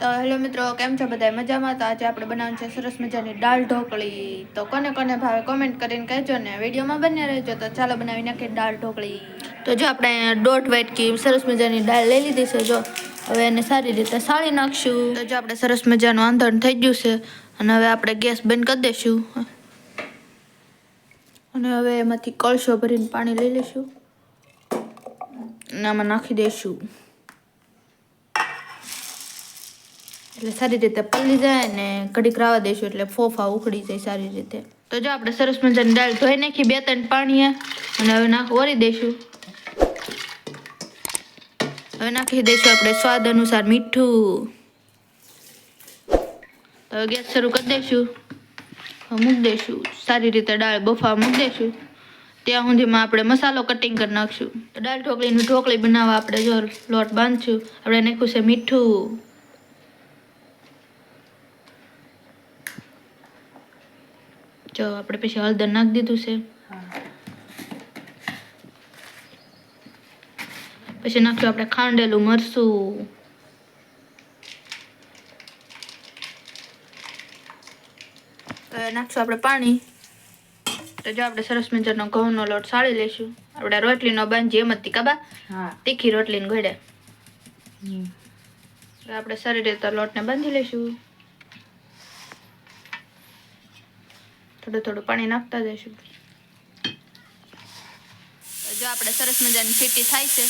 તો હેલો મિત્રો, કેમ છો બધા? મજામાં? તો આજે આપણે બનાવવાનું છે સરસ મજાની દાળ ઢોકળી. તો કોને કોને ભાવે કોમેન્ટ કરીને કહેજો ને, વિડીયોમાં બન્યા રહેજો. તો ચાલો બનાવી નાખીએ દાળ ઢોકળી. તો જો આપણે અહીંયા 1.5 વાટકી સરસ મજાની દાળ લઈ લીધી છે. જો હવે એને સારી રીતે સાળી નાખશું. તો જો આપણે સરસ મજાનું આંધણ થઈ ગયું છે અને હવે આપણે ગેસ બંધ કરી દઈશું અને હવે એમાંથી કળશો ભરીને પાણી લઈ લઈશું અને આમાં નાખી દઈશું એટલે સારી રીતે પલળી જાય ને ઘડીક રાવા દઈશું એટલે ફોફા ઉખડી જાય સારી રીતે. તો જો આપણે સરસ મજાની દાળ ધોઈ નાખી 2-3 પાણીએ અને હવે ઓરી દઈશું. હવે નાખી દઈશું આપણે સ્વાદ અનુસાર મીઠું. હવે ગેસ શરૂ કરી દઈશું. મૂકી દઈશું સારી રીતે દાળ બફા મૂકી દઈશું. ત્યાં સુધીમાં આપણે મસાલો કટિંગ કરી નાખશું. દાળ ઢોકળીની ઢોકળી બનાવવા આપણે જો લોટ બાંધશું. આપણે નાખ્યું છે મીઠું, જો આપણે પછી હળદર નાખી દીધું છે. પછી નાખ્યું આપણે ખાંડેલું મરચું, નાખશું આપણે પાણી. તો જો આપણે સરસ મજાનો ઘઉંનો લોટ સાળી લઈશું. આપણે રોટલીનો બાંધીએ એમ જ તીકાબા તીખી રોટલીને ઘડે આપણે સારી રીતે લોટને બાંધી લઈશું. થોડું થોડું પાણી નાખતા જઈશું. જો આપણે સરસ મજાની સીટી થાય છે.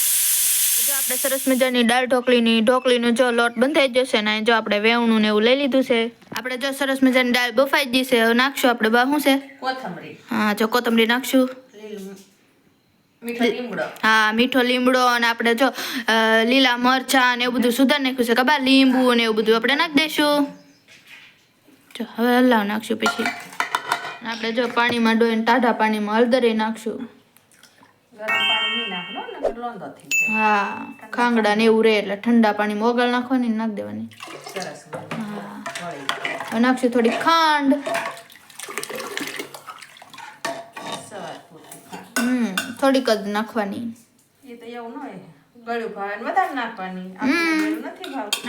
જો આપણે સરસ મજાની દાળ ઢોકળીનો જો લોટ બંધાઈ જશે ને જો આપણે વેવણું ને એવું લઈ લીધું છે. આપણે જો સરસ મજાની દાળ બફાઈ ગઈ છે. હવે નાખશું આપણે શું છે કોથમરી. હા, જો કોથમરી નાખશું. હા, મીઠો લીમડો અને આપણે જો લીલા મરચા ને એવું બધું સુધાર નાખ્યું છે ખબર, લીંબુ ને એવું બધું આપણે નાખી દઈશું. જો હવે હલાવ નાખશું. પછી આપણે જો પાણીમાં ડોઈને ટાઢા પાણીમાં હળદર નાખશું. હા, ખાંગડા ને એવું રહે એટલે ઠંડા પાણીમાં ઓગળ નાખવાની નાખી દેવાની. હા, હવે નાખશું થોડી ખાંડ. થોડીક જ નાખવાની.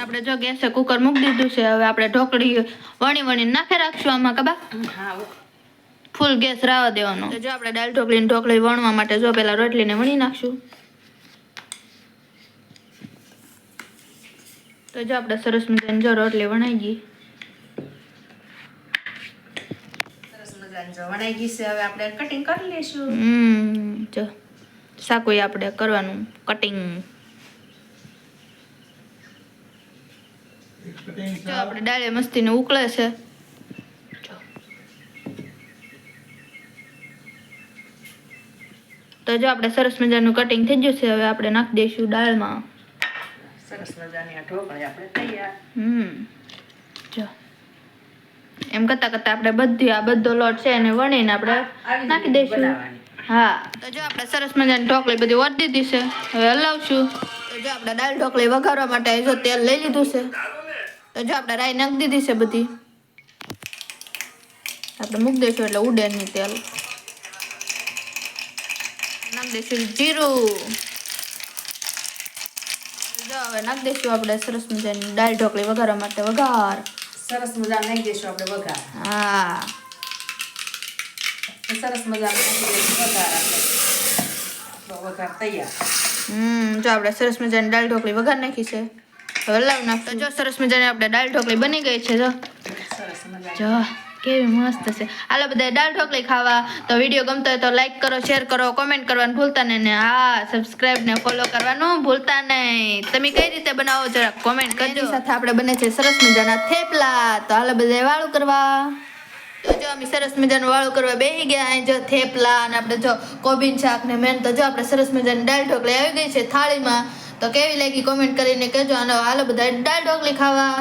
આપણે જો ગેસે કુકર મૂકી દીધું છે. હવે આપણે ઢોકળી વણી નાખી રાખશું આમાં કબા. ફૂલ ગેસ રાવા દેવાનો. તો જો આપણે દાળ ઢોકળી વણવા માટે જો પેલા રોટલીને વણી નાખશું. તો જો આપણે સરસ મજાની જો રોટલી વણાઈ ગઈ. વણાઈ ગઈ છે. હવે આપણે કટિંગ કરી લઈશું. જો સાકુય આપણે કરવાનું કટિંગ. જો આપણે દાળે મસ્તીને ઉકળે છે. તો જો આપણે સરસ મજાનું કટિંગ થઈ ગયું છે. હવે આપણે નાખી દઈશું દાળમાં. સરસ મજાની આ ઢોકળી આપણે તૈયાર. જો એમ કરતા આપણે બધો લોટ છે એને વણીને આપણે નાખી દઈશું. હા, તો જો આપણે સરસ મજાની ઢોકળી બધી વળી દીધી છે. હવે હલાવશું. તો જો આપણે દાળ ઢોકળી વઘારવા માટે જો તેલ લઈ લીધું છે. તો જો આપણે રાઈ નાખી દીધી છે બધી. આપણે મૂકી દઈશું એટલે ઉડે નહીં તેલ. નાખી દઈશું જીરું. જો હવે નાખી દઈશું આપણે સરસ મજાની દાળ ઢોકળી વઘારવા માટે વઘાર. સરસ મજા નાખી દઈશું આપણે વઘાર. હા, સરસ મજાનો વઘાર તૈયાર. જો આપણે સરસ મજાની દાળ ઢોકળી વઘાર નાખી છે. હવે હલાવી નાખશું. જો સરસ મજાની આપણે દાળ ઢોકળી બની ગઈ છે. જો સરસ મજા જો કેવી મસ્ત છે. હાલો બધા દાળ ઢોકળી ખાવા. તો વિડીયો ગમતો હોય તો લાઈક કરો, શેર કરો, કોમેન્ટ કરવાનું ભૂલતા નહીં ને હા સબસ્ક્રાઇબ ને ફોલો કરવાનું ભૂલતા નહીં. તમે કઈ રીતે બનાવો જરા કોમેન્ટ કરજો. સાથે આપણે બને છે સરસ મજાના થેપલા. તો હાલો બધા વાળું કરવા. તો જો અમે સરસ મજાનું વાળું કરવા બેસી ગયા. અહીં જો થેપલા અને આપણે જો કોબીન શાક ને મેન. તો જો આપણે સરસ મજાની દાળ ઢોકળી આવી ગઈ છે થાળીમાં. તો કેવી લાગી કોમેન્ટ કરીને કહેજો. અને હાલો બધા દાળ ઢોકળી ખાવા.